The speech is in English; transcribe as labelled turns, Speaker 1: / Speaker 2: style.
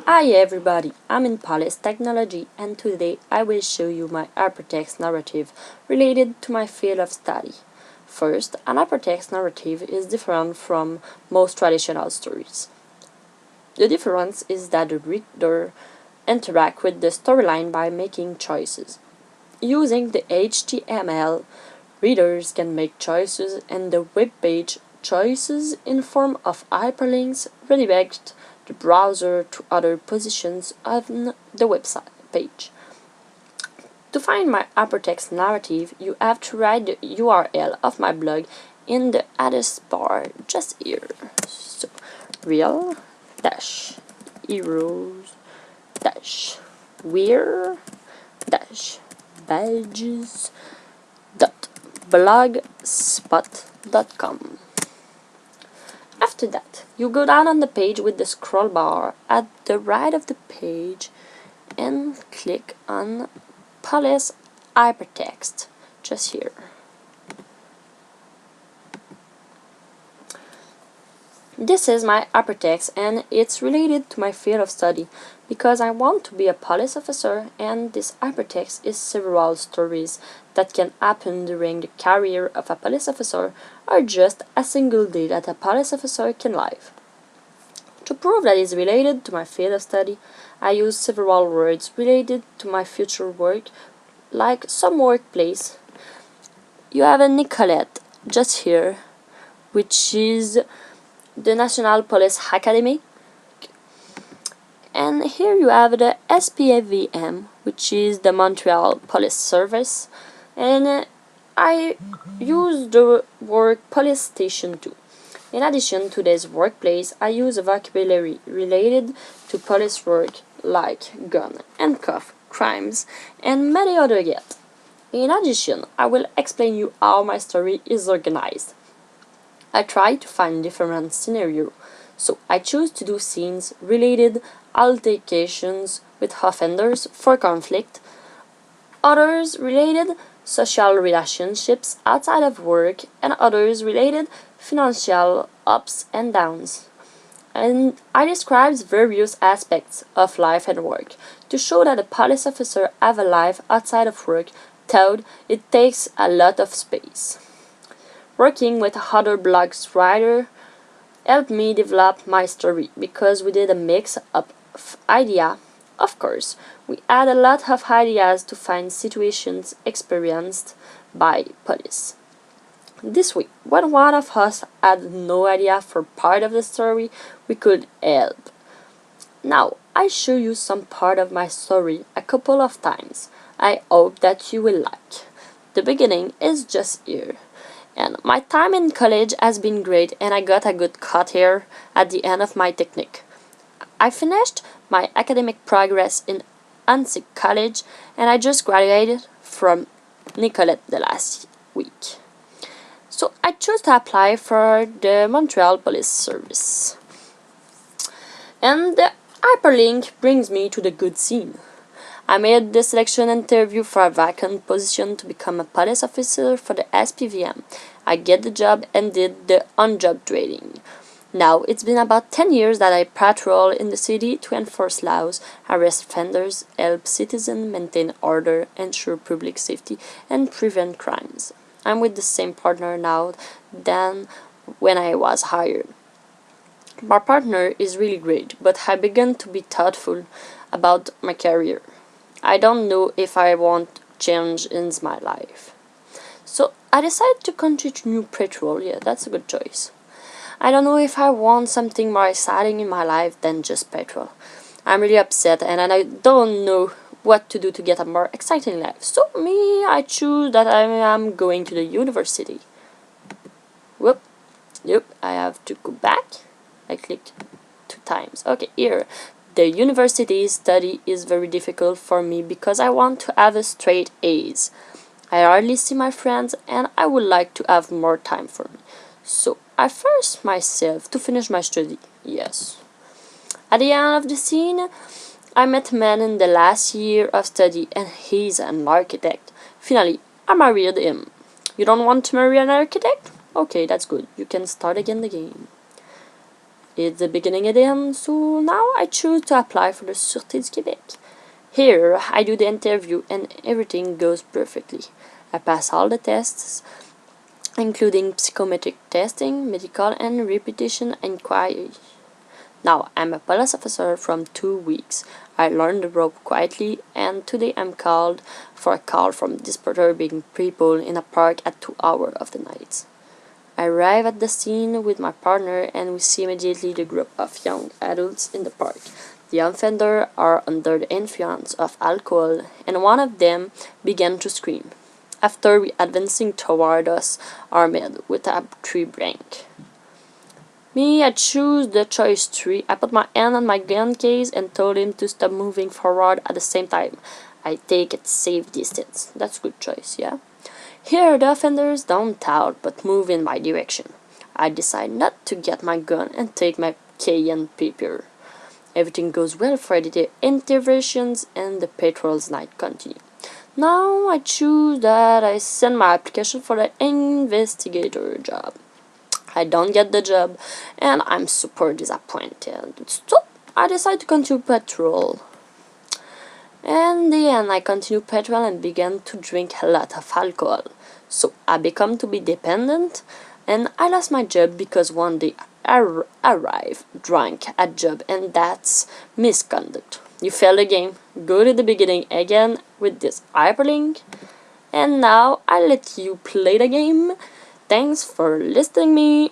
Speaker 1: Hi everybody, I'm in Police Technology and today I will show you my hypertext narrative related to my field of study. First, an hypertext narrative is different from most traditional stories. The difference is that the reader interacts with the storyline by making choices. Using the HTML, readers can make choices and the web page choices in form of hyperlinks redirect the browser to other positions on the website page. To find my hypertext narrative, you have to write the URL of my blog in the address bar just here. So, real heroes wear badges blogspot.com. After that, you go down on the page with the scroll bar at the right of the page and click on Police Hypertext, just here. This is my hypertext and it's related to my field of study because I want to be a police officer, and this hypertext is several stories that can happen during the career of a police officer or just a single day that a police officer can live. To prove that it's related to my field of study, I use several words related to my future work, like some workplace. You have a Nicolette just here, which is the National Police Academy, and here you have the SPAVM, which is the Montreal Police Service, and I use the word police station too. In addition to this workplace, I use a vocabulary related to police work like gun, handcuff, crimes, and many other yet. In addition, I will explain you how my story is organized. I try to find different scenarios, so I choose to do scenes related altercations with offenders for conflict, others related social relationships outside of work, and others related financial ups and downs. And I describe various aspects of life and work to show that a police officer have a life outside of work, though it takes a lot of space. Working with other blogs writer helped me develop my story because we did a mix of ideas. Of course, we had a lot of ideas to find situations experienced by police. This week, when one of us had no idea for part of the story, we could help. Now, I show you some part of my story a couple of times. I hope that you will like. The beginning is just here. And my time in college has been great, and I got a good cut here at the end of my technique. I finished my academic progress in Annecy College, and I just graduated from Nicolette the last week. So I chose to apply for the Montreal Police Service. And the hyperlink brings me to the good scene. I made the selection interview for a vacant position to become a police officer for the SPVM. I get the job and did the on-job training. Now, it's been about 10 years that I patrol in the city to enforce laws, arrest offenders, help citizens maintain order, ensure public safety, and prevent crimes. I'm with the same partner now than when I was hired. My partner is really great, but I began to be thoughtful about my career. I don't know if I want change in my life. So I decided to continue patrol. Yeah, that's a good choice. I don't know if I want something more exciting in my life than just patrol. I'm really upset and I don't know what to do to get a more exciting life. So I choose that I am going to the university. Whoop. Yep, I have to go back. I clicked 2 times. Okay, here. The university study is very difficult for me because I want to have a straight A's. I hardly see my friends and I would like to have more time for me. So I force myself to finish my study. Yes. At the end of the scene, I met a man in the last year of study and he's an architect. Finally, I married him. You don't want to marry an architect? Okay, that's good. You can start again the game. It's the beginning again, so now I choose to apply for the Sûreté du Québec. Here, I do the interview and everything goes perfectly. I pass all the tests, including psychometric testing, medical and repetition inquiry. Now, I'm a police officer from 2 weeks. I learned the rope quietly, and today I'm called for a call from disturbing people in a park at 2 hours of the night. I arrive at the scene with my partner and we see immediately the group of young adults in the park. The offenders are under the influence of alcohol and one of them began to scream. After we advancing toward us armed with a tree branch. Me, I choose the choice 3. I put my hand on my gun case and told him to stop moving forward at the same time. I take it safe distance. That's a good choice, yeah? Here the offenders don't talk but move in my direction. I decide not to get my gun and take my cayenne pepper. Everything goes well for the interventions and the patrol's night continue. Now I choose that I send my application for the investigator job. I don't get the job and I'm super disappointed. So I decide to continue patrol. And then I continue patrol and began to drink a lot of alcohol. So I become to be dependent and I lost my job because one day I arrive drunk at job and that's misconduct. You fail the game, go to the beginning again with this hyperlink and now I let you play the game. Thanks for listening me.